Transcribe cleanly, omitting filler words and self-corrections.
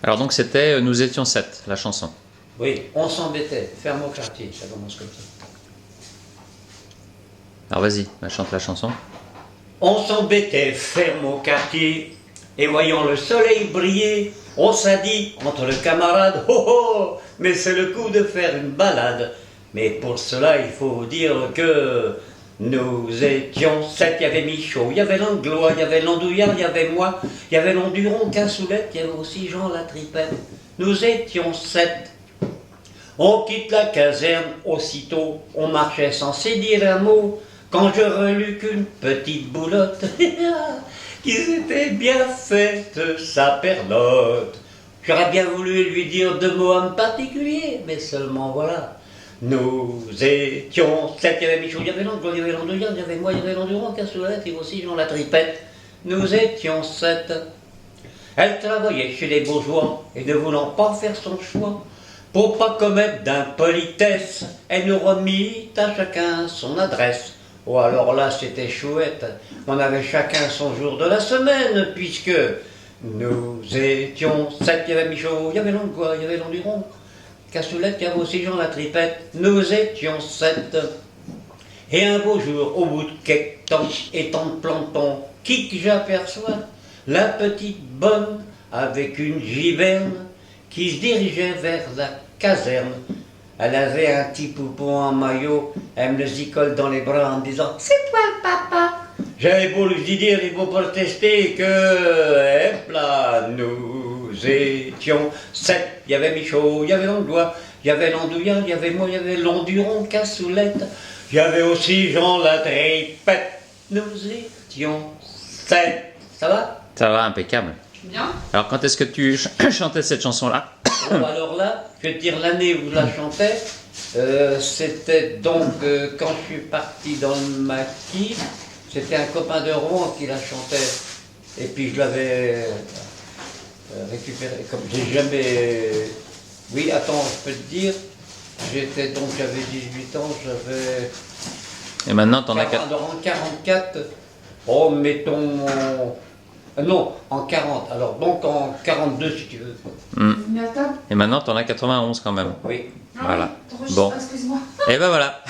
Alors donc c'était Nous étions 7, la chanson. Oui, on s'embêtait, ferme au quartier, ça commence comme ça. Alors vas-y, chante la chanson. On s'embêtait, ferme au quartier, et voyant le soleil briller, on s'est dit entre le camarade, oh oh, mais c'est le coup de faire une balade. Mais pour cela, il faut dire que nous étions 7, il y avait Michaud, il y avait l'Anglois, il y avait l'Andouillard, il y avait moi, il y avait l'Enduron, Cassoulette, il y avait aussi Jean la Tripette. Nous étions 7. On quitte la caserne aussitôt, on marchait sans se dire un mot, quand je relus qu'une petite boulotte qui s'était bien faite sa perlotte. J'aurais bien voulu lui dire 2 mots en particulier, mais seulement voilà. Nous étions 7, il y avait Michaud, il y avait l'Anglois, il y avait l'Andouillard, il y avait moi, il y avait l'Enduron, Cassoulette, et aussi Jean la Tripette. Nous étions 7. Elle travaillait chez les bourgeois, et ne voulant pas faire son choix, pour pas commettre d'impolitesse, elle nous remit à chacun son adresse. Oh alors là c'était chouette, on avait chacun son jour de la semaine, puisque nous étions 7, il y avait Michaud, il y avait l'Anglois, il y avait l'Enduron, Cassoulette, il y avait aussi Jean la Tripette, nous étions 7. Et un beau jour, au bout de quelques temps, étant de planton, qui que j'aperçois, la petite bonne avec une giberne qui se dirigeait vers la caserne. Elle avait un petit poupon en maillot, elle me le zicole dans les bras en me disant « C'est toi le papa !» J'avais beau lui dire, il faut protester que, hop là, nous étions 7. Il y avait Michaud, il y avait l'Anglois, il y avait l'Andouillard, il y avait moi, il y avait l'Enduron, Cassoulette, il y avait aussi Jean la Tripette. Nous étions 7. Ça va? Ça va, impeccable. Bien. Alors quand est-ce que tu chantais cette chanson-là? Bon, alors là, je vais te dire l'année où je la chantais. C'était donc quand je suis parti dans le maquis. C'était un copain de Rouen qui la chantait. Et puis je l'avais récupéré. Comme j'ai jamais. Oui, attends, je peux te dire. J'avais 18 ans, j'avais. Et maintenant t'en as 4. En 44. Oh, mettons. Non, en 40. Alors donc en 42 si tu veux. Mais à table. Et maintenant t'en as 91 quand même. Oui. Voilà. Ah oui, Bon. excuse-moi. Et ben voilà.